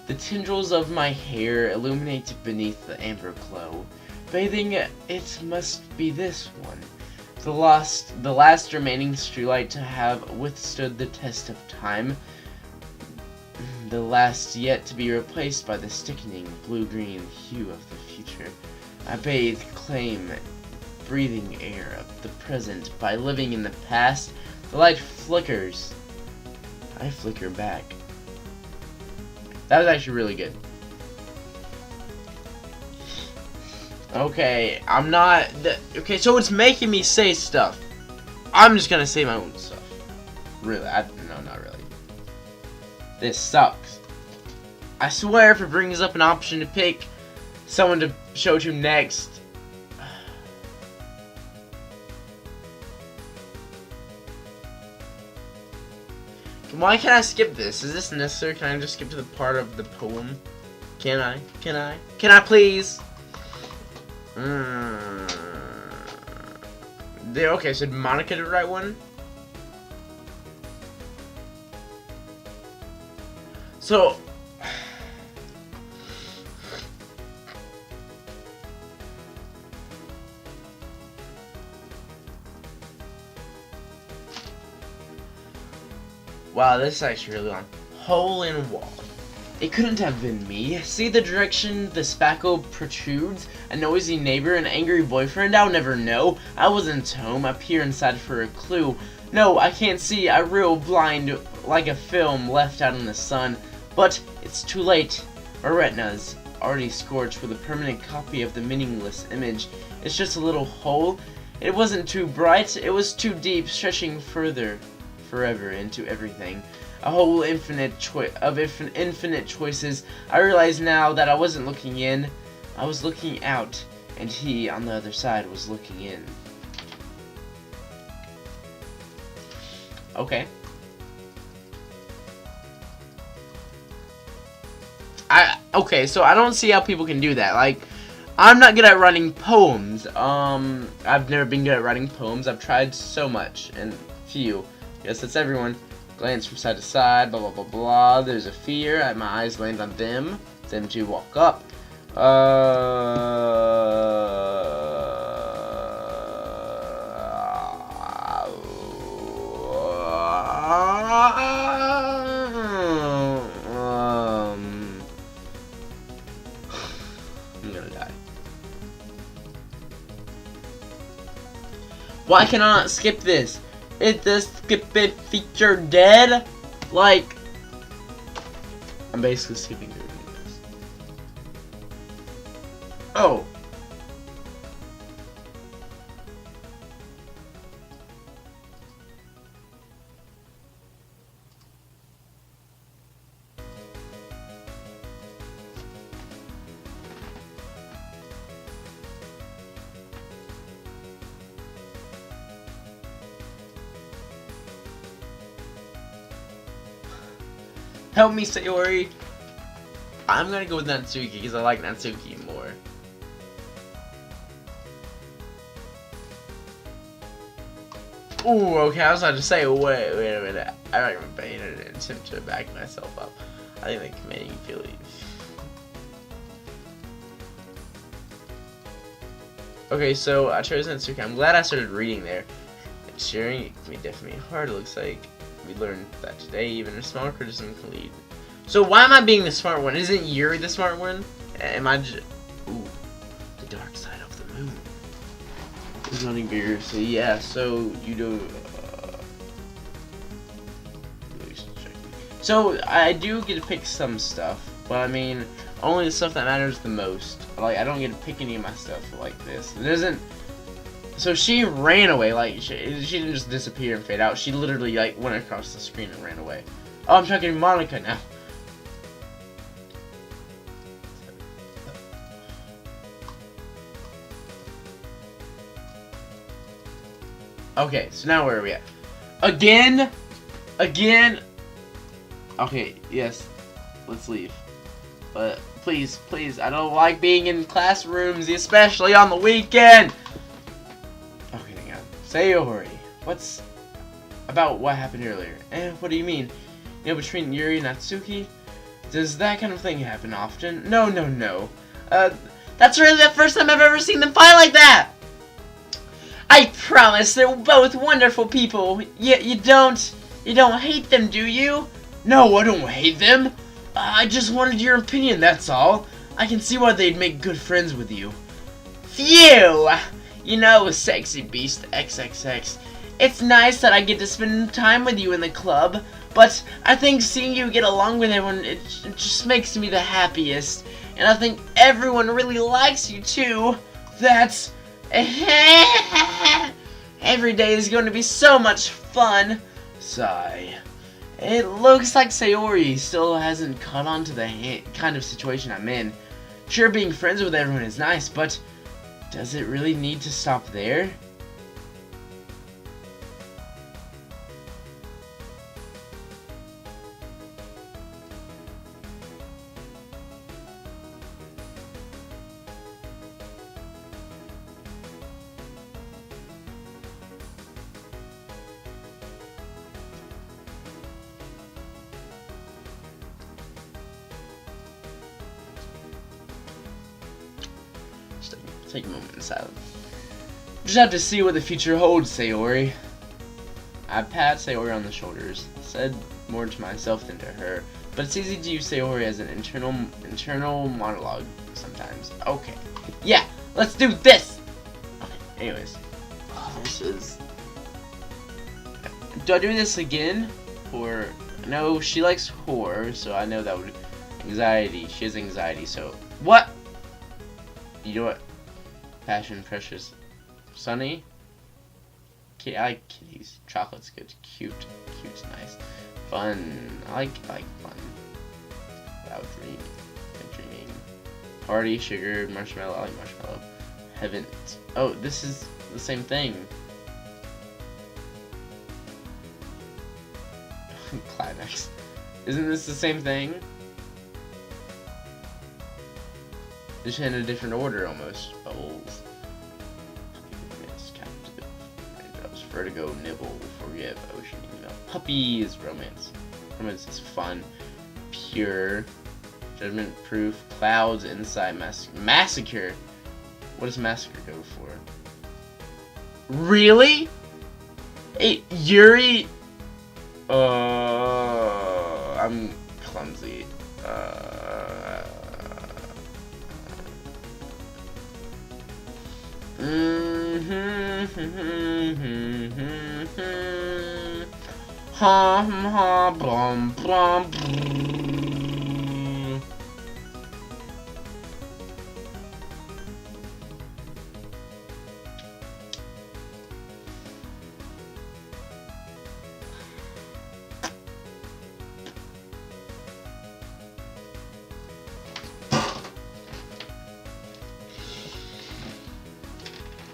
The tendrils of my hair illuminate beneath the amber glow. Bathing it must be this one. The last remaining streetlight to have withstood the test of time. The last yet to be replaced by the sickening blue-green hue of the future. I bathe, claim, breathing air of the present by living in the past. The light flickers. I flicker back. That was actually really good. Okay, I'm not... Okay, so it's making me say stuff. I'm just gonna say my own stuff. Really, no, not really. This sucks. I swear if it brings up an option to pick someone to show to next... Why can't I skip this? Is this necessary? Can I just skip to the part of the poem? Can I? Can I? Can I please? Okay, so did Monica the right one? So... Wow, this is actually really long. Hole in wall. It couldn't have been me. See the direction the spackle protrudes? A noisy neighbor, an angry boyfriend? I'll never know. I wasn't home. I peer inside for a clue. No, I can't see. I reel blind like a film left out in the sun. But it's too late. My retina's already scorched with a permanent copy of the meaningless image. It's just a little hole. It wasn't too bright. It was too deep, stretching forever into everything. A whole infinite choices. I realize now that I wasn't looking in, I was looking out, and he on the other side was looking in. Okay. Okay, so I don't see how people can do that. Like, I'm not good at writing poems. I've never been good at writing poems. I've tried so much, and few. Yes, that's everyone. Glance from side to side, blah blah blah blah. There's a fear. My eyes land on them. Them two walk up. I'm gonna die. Why can I not skip this? Is the skip it feature dead? Like, I'm basically skipping through this. Oh. Help me, Sayori. I'm gonna go with Natsuki because I like Natsuki more. Ooh, okay, I was about to say, wait a minute. I don't even pay an attempt to back myself up. I think the commanding feeling. Okay, so I chose Natsuki. I'm glad I started reading there. And sharing it can be definitely hard, it looks like. We learned that today, even a small criticism can lead. So why am I being the smart one? Isn't Yuri the smart one? Am I just... Ooh, the dark side of the moon. It's nothing bigger, so yeah, so you do... So I do get to pick some stuff, but I mean, only the stuff that matters the most. Like, I don't get to pick any of my stuff like this. It doesn't... So she ran away, like, she didn't just disappear and fade out. She literally, like, went across the screen and ran away. Oh, I'm talking to Monica now. Okay, so now where are we at? Again? Again? Okay, yes. Let's leave. But, please, please, I don't like being in classrooms, especially on the weekend! Okay, hang on. Sayori, what's about what happened earlier? What do you mean? You know, between Yuri and Natsuki? Does that kind of thing happen often? No, no, no. That's really the first time I've ever seen them fight like that! I promise they're both wonderful people. You don't hate them, do you? No, I don't hate them. I just wanted your opinion, that's all. I can see why they'd make good friends with you. Phew! You know, Sexy Beast XXX, it's nice that I get to spend time with you in the club, but I think seeing you get along with everyone, it just makes me the happiest. And I think everyone really likes you, too. That's... Every day is going to be so much fun. Sigh. It looks like Sayori still hasn't caught on to the kind of situation I'm in. Sure, being friends with everyone is nice, but does it really need to stop there? Take a moment in silence. Just have to see what the future holds, Sayori. I pat Sayori on the shoulders, said more to myself than to her, but it's easy to use Sayori as an internal monologue sometimes. Okay. Yeah, let's do this! Okay, anyways. This is... Do I do this again? Or... No, she likes horror, so I know that would... Anxiety. She has anxiety, so... What? You know what? Passion, precious, sunny. I like kitties. Chocolate's good. Cute. Cute's nice. Fun. I like fun. Without dreaming. Party, sugar, marshmallow. I like marshmallow. Heaven. Oh, this is the same thing. Climax. Isn't this the same thing? Just in a different order, almost. Bubbles. Yes, captive. Raindrops. Vertigo. Nibble. Forgive. Ocean. Email. Puppies. Romance. Romance is fun. Pure. Judgment. Proof. Clouds. Insight. Massacre. What does massacre go for? Really? Hey, Yuri? I'm clumsy.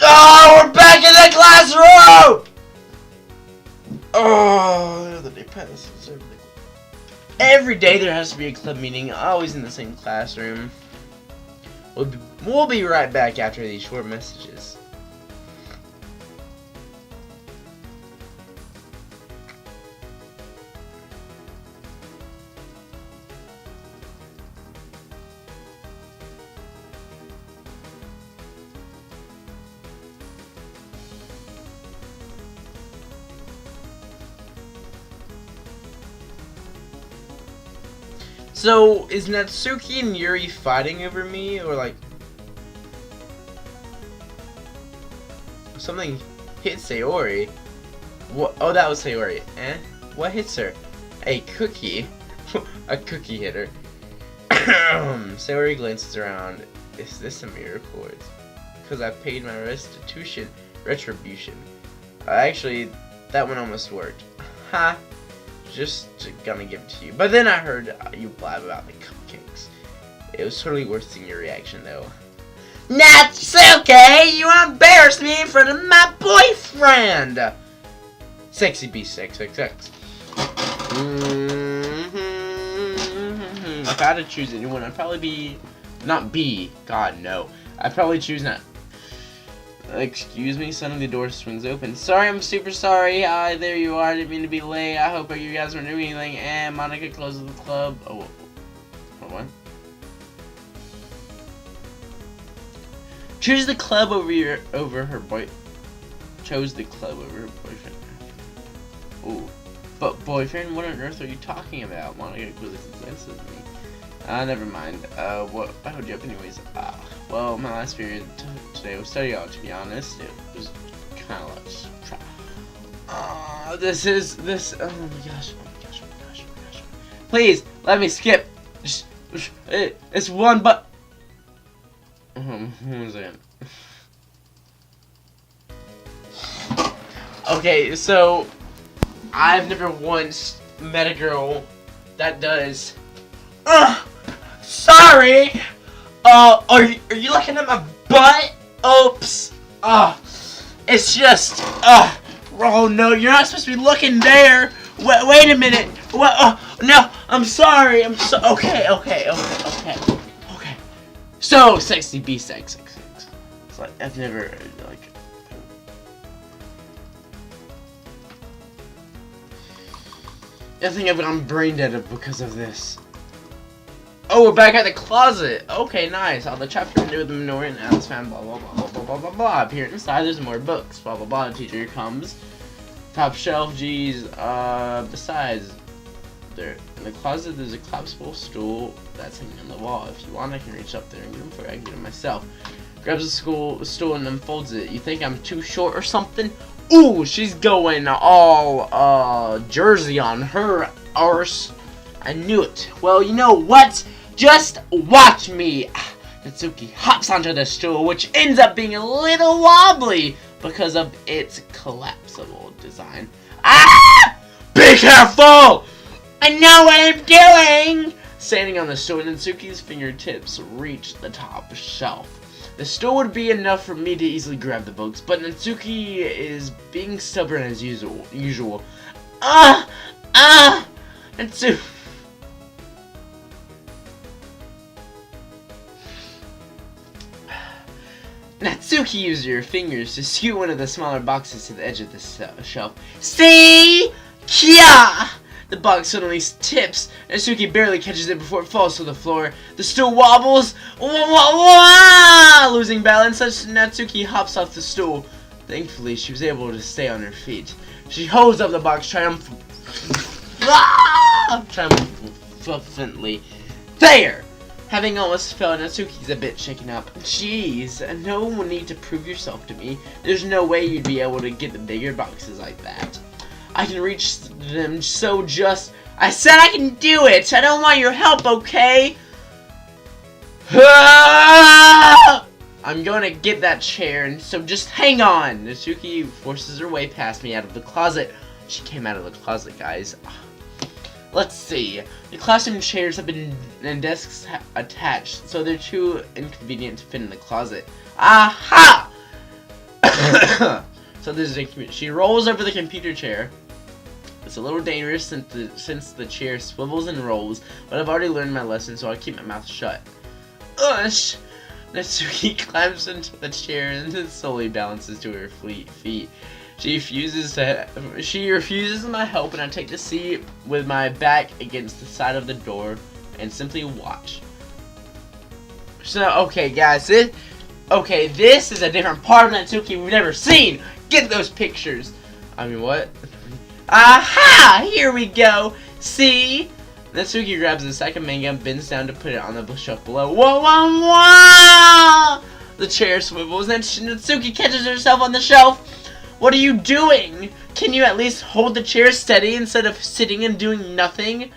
Oh, we're back in the classroom! Oh, the day passes. Every day there has to be a club meeting, always in the same classroom. We'll be right back after these short messages. So, is Natsuki and Yuri fighting over me, or like... Something hit Sayori. What? Oh, that was Sayori. What hits her? A cookie? A cookie hit her. Sayori glances around. Is this a miracle? Because I paid my restitution. Retribution. Actually, that one almost worked. Ha! Just gonna give it to you. But then I heard you blab about the cupcakes. It was totally worth seeing your reaction, though. Natsuki, you embarrassed me in front of my boyfriend! Sexy Beast XXX. If I had to choose anyone, I'd probably be... Not B. God, no. I'd probably choose not... Excuse me, suddenly the door swings open. Sorry, I'm super sorry. There you are. I didn't mean to be late. I hope you guys weren't doing anything. And Monica closes the club. Oh, what? Choose the club over her boy. Chose the club over her boyfriend. Ooh, but boyfriend? What on earth are you talking about? Monica quickly glances at me. Never mind. What? I hold you up anyways. Well, my last period today was study hall, to be honest. It was kind of like... this... Oh my gosh. Please, let me skip. It's one but... One second. Okay, so... I've never once met a girl that does... Sorry! Are you looking at my butt? Oops. It's just, oh no, you're not supposed to be looking there. Wait a minute. What? No, I'm sorry. Okay. So, Sexy Beast XXX. It's like, I've never, like... I think I've gone brain dead because of this. Oh, we're back at the closet. Okay, nice. All the chapter ended with the Minoran and Alice found blah blah blah blah blah blah blah. Up here inside, there's more books. Blah blah blah. The teacher comes. Top shelf. Geez. Besides, there in the closet, there's a collapsible stool that's hanging on the wall. If you want, I can reach up there and get him for I can get him myself. Grabs the stool and unfolds it. You think I'm too short or something? Ooh, she's going all Jersey on her arse. I knew it. Well, you know what? Just watch me. Natsuki hops onto the stool, which ends up being a little wobbly because of its collapsible design. Be careful! I know what I'm doing! Standing on the stool, Natsuki's fingertips reach the top shelf. The stool would be enough for me to easily grab the books, but Natsuki is being stubborn as usual. Natsuki. Natsuki used your fingers to scoot one of the smaller boxes to the edge of the shelf. See? Kya! The box suddenly tips. Natsuki barely catches it before it falls to the floor. The stool wobbles. Losing balance, Natsuki hops off the stool. Thankfully, she was able to stay on her feet. She holds up the box triumphantly. There! Having almost fell, Natsuki's a bit shaken up. Jeez, no need to prove yourself to me. There's no way you'd be able to get the bigger boxes like that. I can reach them, so just... I said I can do it! I don't want your help, okay? I'm going to get that chair, and so just hang on! Natsuki forces her way past me out of the closet. She came out of the closet, guys. Let's see. The classroom chairs have been and desks attached, so they're too inconvenient to fit in the closet. Aha! So there's she rolls over the computer chair. It's a little dangerous since the chair swivels and rolls, but I've already learned my lesson, so I'll keep my mouth shut. Ush! Natsuki climbs into the chair and then slowly balances to her feet. She refuses my help, and I take the seat with my back against the side of the door and simply watch. So, okay, guys, this is a different part of Natsuki we've never seen. Get those pictures. I mean, what? Aha! Here we go. See? Natsuki grabs the second manga and bends down to put it on the shelf below. Whoa, whoa, whoa! The chair swivels, and Natsuki catches herself on the shelf. What are you doing? Can you at least hold the chair steady instead of sitting and doing nothing?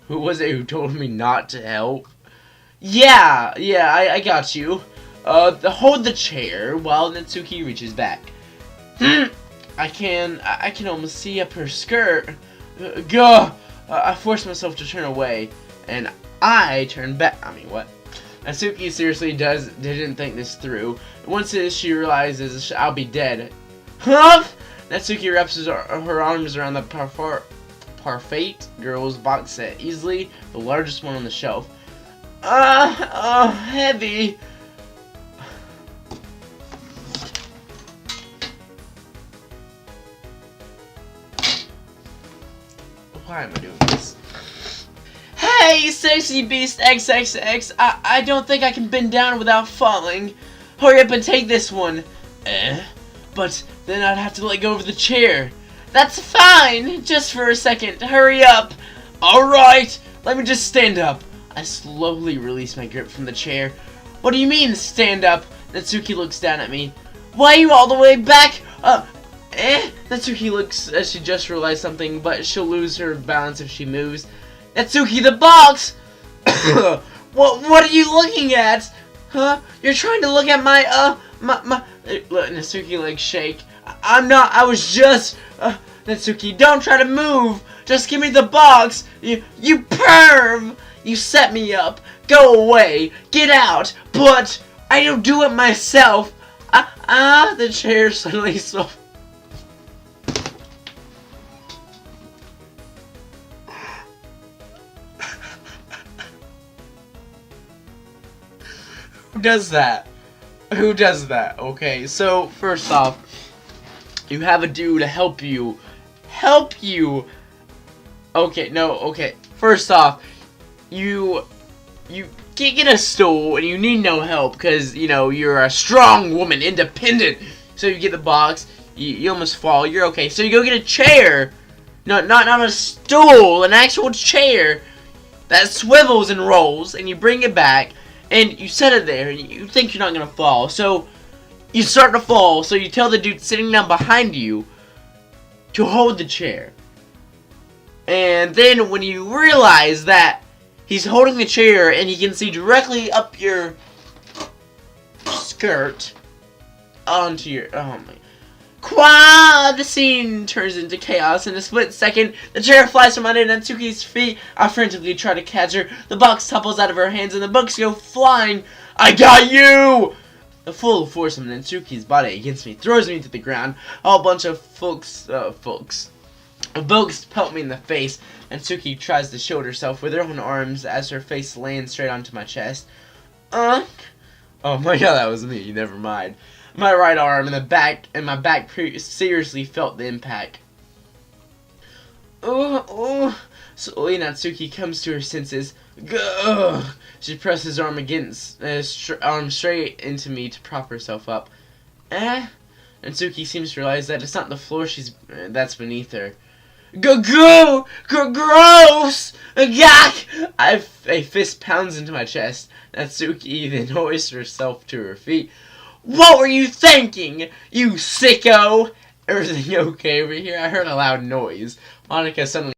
Who was it who told me not to help? Yeah, I got you. Hold the chair while Natsuki reaches back. I can almost see up her skirt. Gah! I forced myself to turn away, and I turned back. I mean, what? Natsuki seriously didn't think this through. Once she realizes I'll be dead. Humph! Natsuki wraps her arms around the parfait girl's box set, easily the largest one on the shelf. Heavy. Why am I doing this? Hey, Sexy Beast XXX, I don't think I can bend down without falling. Hurry up and take this one. But then I'd have to let go of the chair. That's fine, just for a second. Hurry up. Alright, let me just stand up. I slowly release my grip from the chair. What do you mean, stand up? Natsuki looks down at me. Why are you all the way back? Natsuki looks as she just realized something, but she'll lose her balance if she moves. Natsuki, the box! What are you looking at? Huh? You're trying to look at my, Natsuki legs shake. I'm not, I was just, Natsuki, don't try to move! Just give me the box! You perv! You set me up! Go away! Get out! But, I don't do it myself! The chair suddenly so. Who does that? Who does that? Okay, so first off, you have a dude help you. Help you! Okay, no, okay. First off, you get a stool and you need no help because, you know, you're a strong woman, independent. So you get the box, you almost fall, you're okay. So you go get a chair. No, not a stool, an actual chair that swivels and rolls, and you bring it back. And you set it there, and you think you're not gonna fall, so you start to fall, so you tell the dude sitting down behind you to hold the chair. And then when you realize that he's holding the chair and he can see directly up your skirt onto your, oh my. The scene turns into chaos in a split second. The chair flies from under Natsuki's feet. I frantically try to catch her. The box topples out of her hands and the books go flying. I got you! The full force of Natsuki's body against me throws me to the ground. A whole bunch of folks pelt me in the face. Natsuki tries to shield herself with her own arms as her face lands straight onto my chest. Oh my god, that was me. Never mind. My right arm and my back seriously felt the impact. Slowly Natsuki comes to her senses. Gah! She presses her arm straight into me to prop herself up. Natsuki seems to realize that it's not the floor that's beneath her. Gross! Gak! A fist pounds into my chest. Natsuki then hoists herself to her feet. What were you thinking, you sicko? Everything okay over here? I heard a loud noise. Monica suddenly